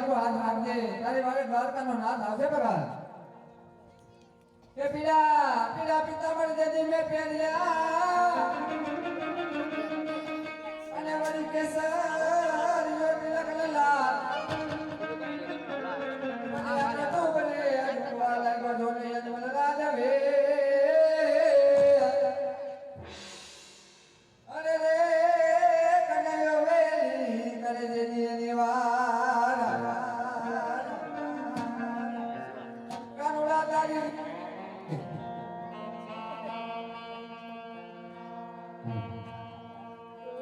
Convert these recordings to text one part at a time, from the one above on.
મારો હાથ રાખજે તારી વારે દ્વારકાનો નાથ આવશે બગા કે પીડા પીડા પિતામણ દેદી મે પહેર્યા અને વળી કેસર યો તિલક લાલ અને તો બને અજવા લાગો જોને અજમલ રાજવે અરે રે કનૈયો વેલી કરે દેદી નિવાર કાનુડા તારી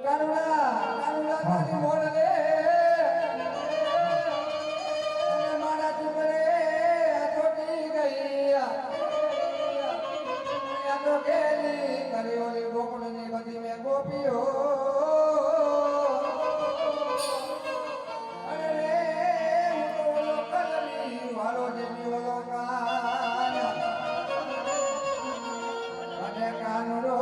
કાનુડા તારી મોડ લે અને મારા ચુકડે છોટી ગઈ આ તો કેલી કર્યો ની ગોકુળની બધી મેં ગોપીઓ અરે રે હું તો ઓલો કલરી વાળો જેવી ઓલો કાન અને કાનુડો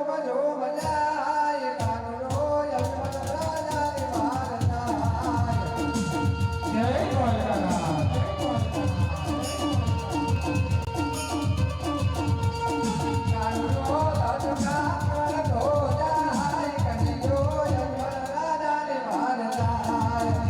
મજો મજાય કાનુડો યમન રાજાની વારનાય જય દ્વારકાનાથ કાનુડો રાજકા કરતો જાય કનૈયો યમન રાજાની વારનાય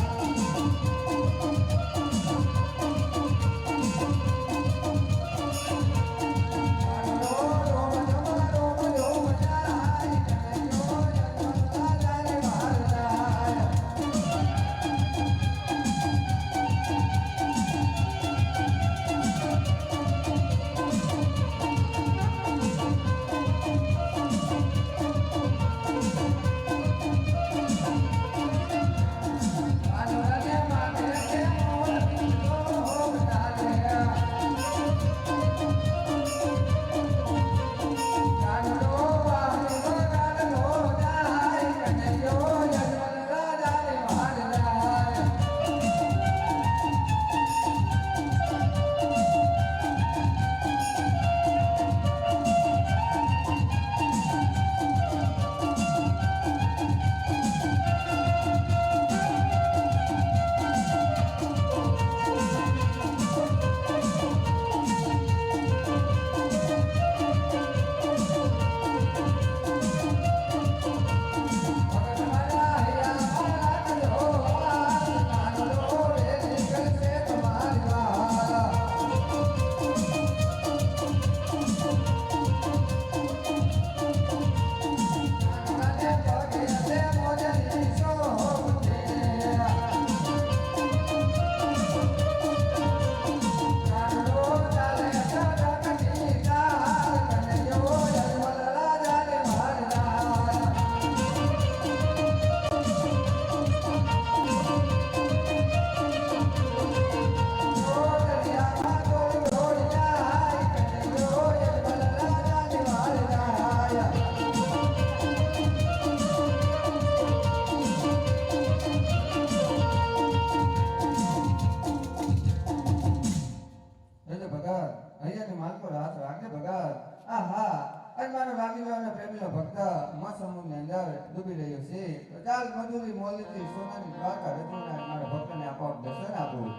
ડૂબી રહ્યો છે તો ચાલ મધુરી મોલથી સોનાની દ્વારકા રચના મારા ભક્તને આપો દર્શન આપું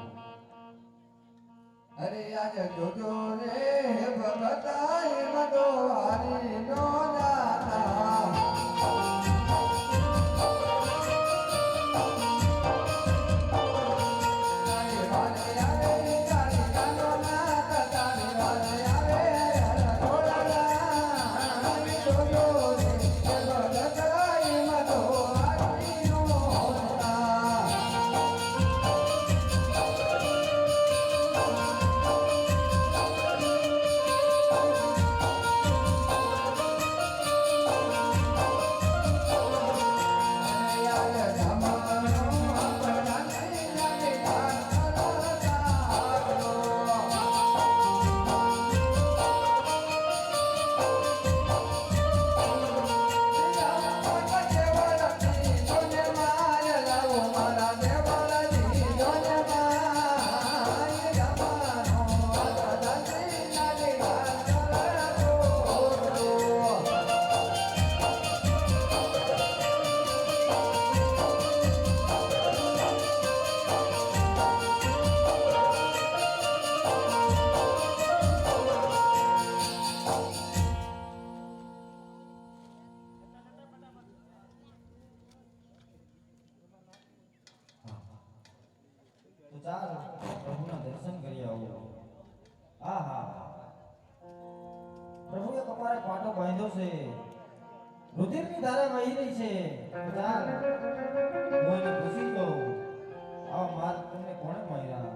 અરે આજ જોજો રે ભગતાય મદો હારી નો દાતા પ્રભુએ કપાળે પાટો બાંધ્યો છે, રુધિરની ધારા વહી રહી છે. ચાલ હું એને પૂછી દઉં, આ માર તમને કોણે માર્યા?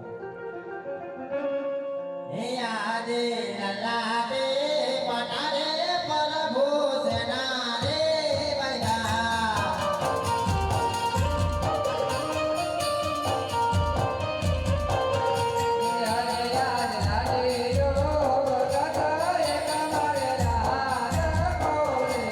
હે આજે લલ્લા દે પટારે પ્રભુ સેના રે બૈરા યાદ યાદ લાગે યો કાકા એક મારે રાજ કોરે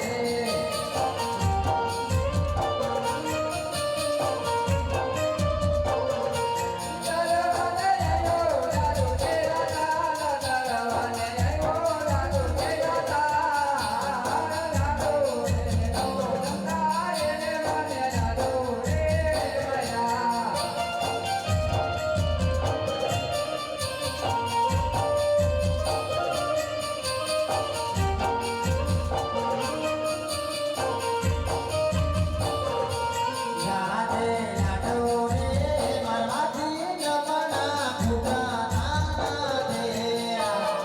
યાદે લાડો રે મારવાથી નમણા ફૂટા ના દે યાદે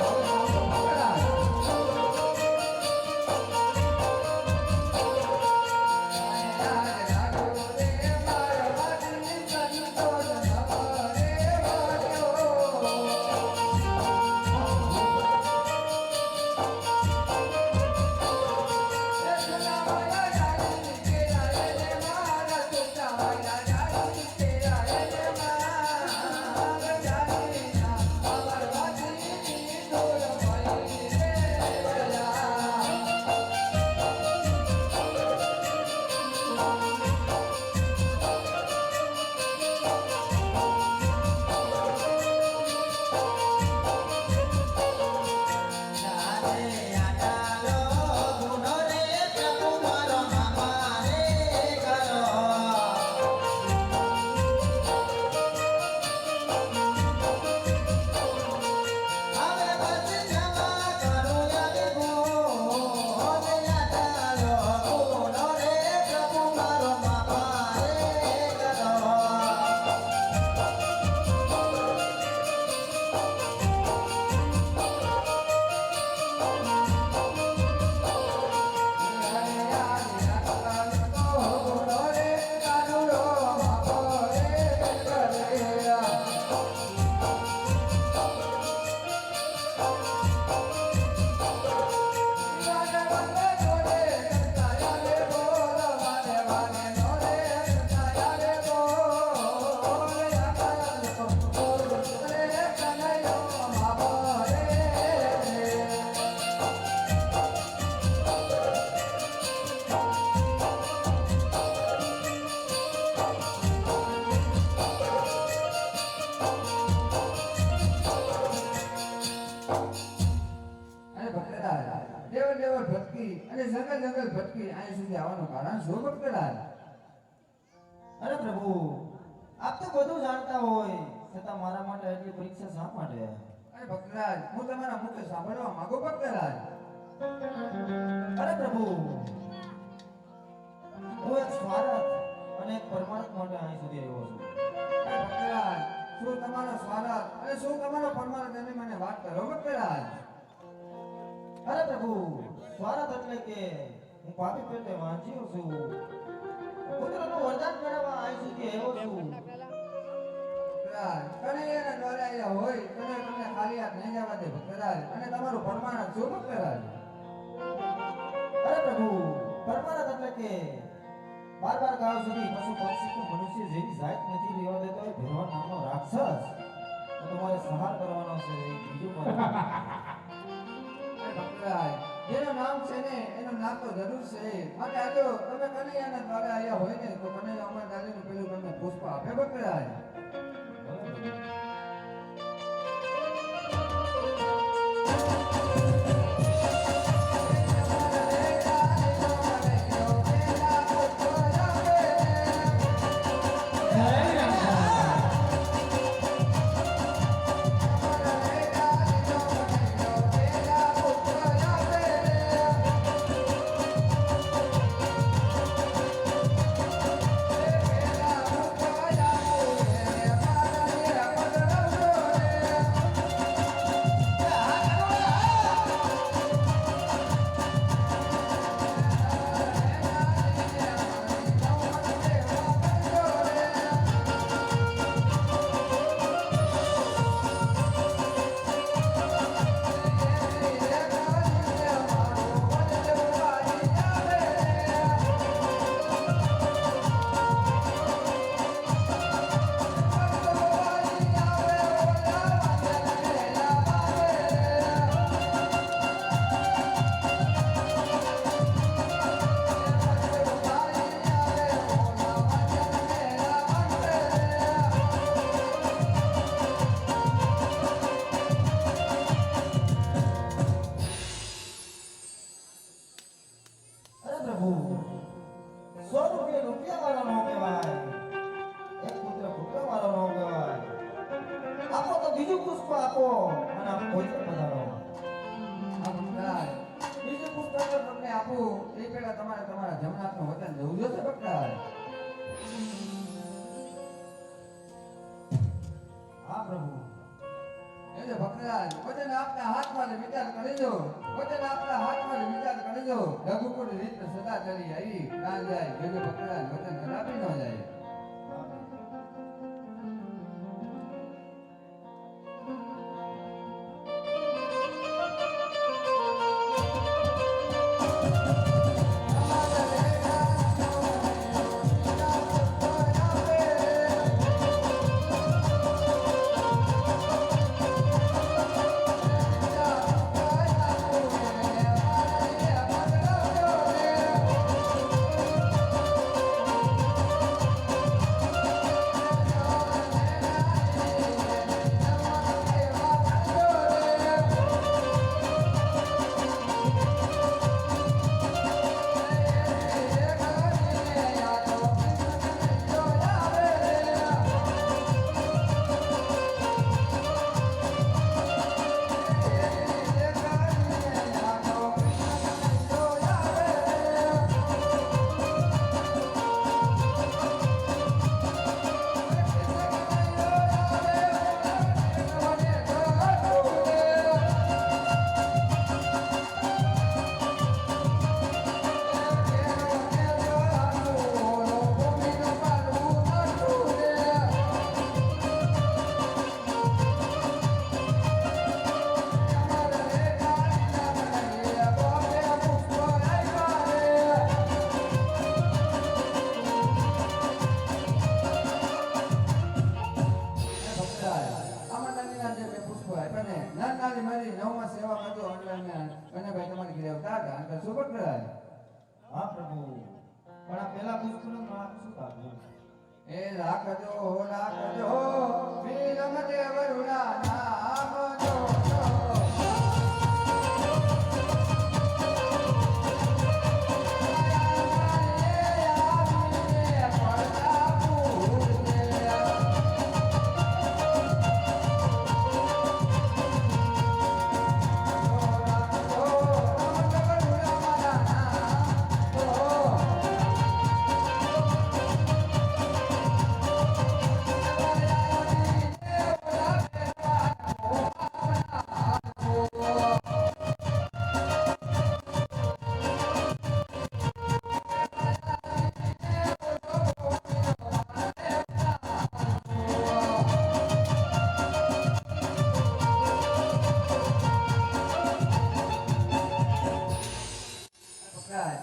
આટાલો ગુનો રે પ્રભુ મારો મામા રે કરો હવે બસ જમા કરું યાદ ગો હવે આટાલો ગુનો રે પ્રભુ મારો મામા રે કરો અને ભક્તરાજ દેવળ દેવળ ભટકી અને જંગલ જંગલ ભટકી અહીં સુધી આવવાનું કારણ શું ભક્તરાજ? અરે પ્રભુ, આપ તો બધું જાણતા હોય છતાં મારા માટે એટલી પરીક્ષા શા માટે? અરે ભક્તરાજ હું તમારા મુખે સાંભળવા માંગુ ભક્તરાજ. અરે પ્રભુ, હું એક સ્વાર્થ અને એક પરમાર્થ માટે અહીં સુધી આવ્યો છું. અરે ભક્તરાજ શું તમારો સ્વાર્થ અને શું તમારો પરમાર્થ એની મને વાત કરો ભક્તરાજ. અરે પ્રભુ, સ્વાર્થ એટલે કે હું પાપી પેટે વાંચ્યો છું, પુત્રનું વરદાન મેળવવા અહીં સુધી આવ્યો છું. ભક્તરાજ કનૈયાના દ્વારે આવ્યા હોય તને તમને ખાલી હાથ નહીં જવા દે ભક્તરાજ. અને તમારું પરમાર્થ શું ભક્તરાજ? અરે પ્રભુ, પરમાર્થ એટલે કે 12 ગાવ સુધી પશુ પક્ષી કે મનુષ્ય જેવી જાત નથી રહેવા દેતો એ ભગવાન નામનો રાક્ષસ તો તમારે સંહાર કરવાનો છે. એ બીજું મારે અરે ભક્તરાજ જેનું નામ છે ને એનું નામ તો જરૂર છે. માટે આજો તમે કનૈયાના દ્વારે આવ્યા હોય ને તો કનૈયા અમારા દાદીનું પેલું તમને પુષ્પ આપે ભક્તરાજ. રૂપિયા વાળો ન કહેવાય, એક પુત્ર પુત્ર વાળો ન કહેવાય. આપો તો બીજું પુષ્પ આપો અને આપ પોતે પધારો. આ ભક્તરાજ, બીજું પુષ્પ જો તમને આપું એ પહેલા તમારે તમારા જમનાથનું વતન જવું જોશે ભક્તરાજ. હા પ્રભુ. એટલે ભક્તરાજ, વચન આપના હાથમાં જ વિચાર કરી દો. વચન આપના હાથમાં જ વિચાર કરી દો. રઘુકુળ રીત સદા ચલી આવી પ્રાણ જાય જેને ભક્તરાજ વચન કદાપી ન જાય. હા પ્રભુ. પણ આ પેલા પુષ્પનું નામ શું રાખવું? એ રાખજો વિરમ દેવરુણા નામ જો.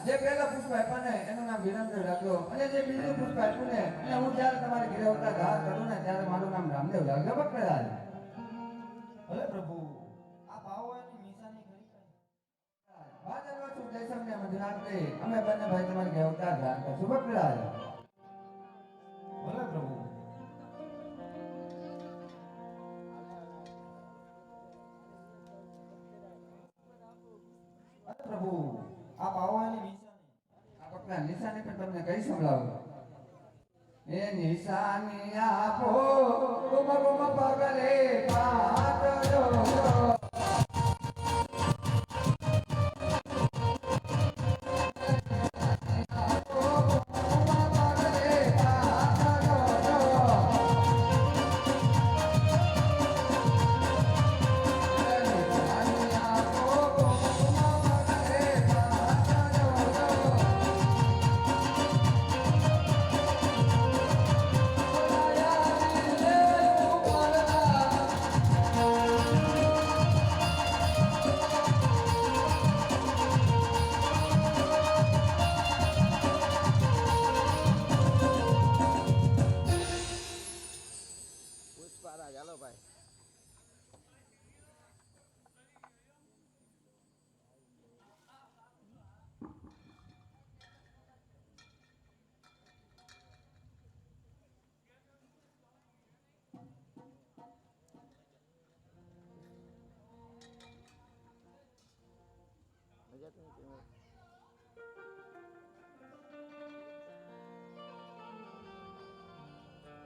જે પહેલા પુષ્પ આપ્યા ને એનું નામ વિરમદેવ રાખજો અને જે બીજું પુષ્પ આપ્યું ને એને હું જ્યારે તમારે ઘરે આવતા ઘા કરું ને ત્યારે મારું નામ રામદેવ રાખજો ભક્તરાજ. ભલે પ્રભુ. આ ભાવો એની નિશાની કરી કાંઈ. ભાદરવા સુદ દશમને મધરાત્રે અમે બંને ભાઈ તમારે ઘરે આવતા ઘા કરશું ભક્તરાજ. ભલે પ્રભુ. અરે પ્રભુ. આ ભાવો એની નિશાની. આ ભક્તરાજ નિશાની પણ તમને કઈ સંભળાવું. એ નિશાની આપો ગુમ પગલે પાતળો.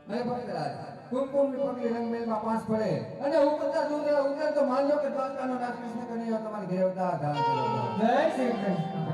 અરે ભક્તરાજ કુમકુમની પગલી રંગમેલમાં પાંચ પડે અને ઉકળતા દૂધ ઉતરે તો માનજો કે દ્વારકાનો નાથ કૃષ્ણ કનૈયો તમારી ઘરે અવતાર ધારણ કર્યો હતો. જય શ્રી કૃષ્ણ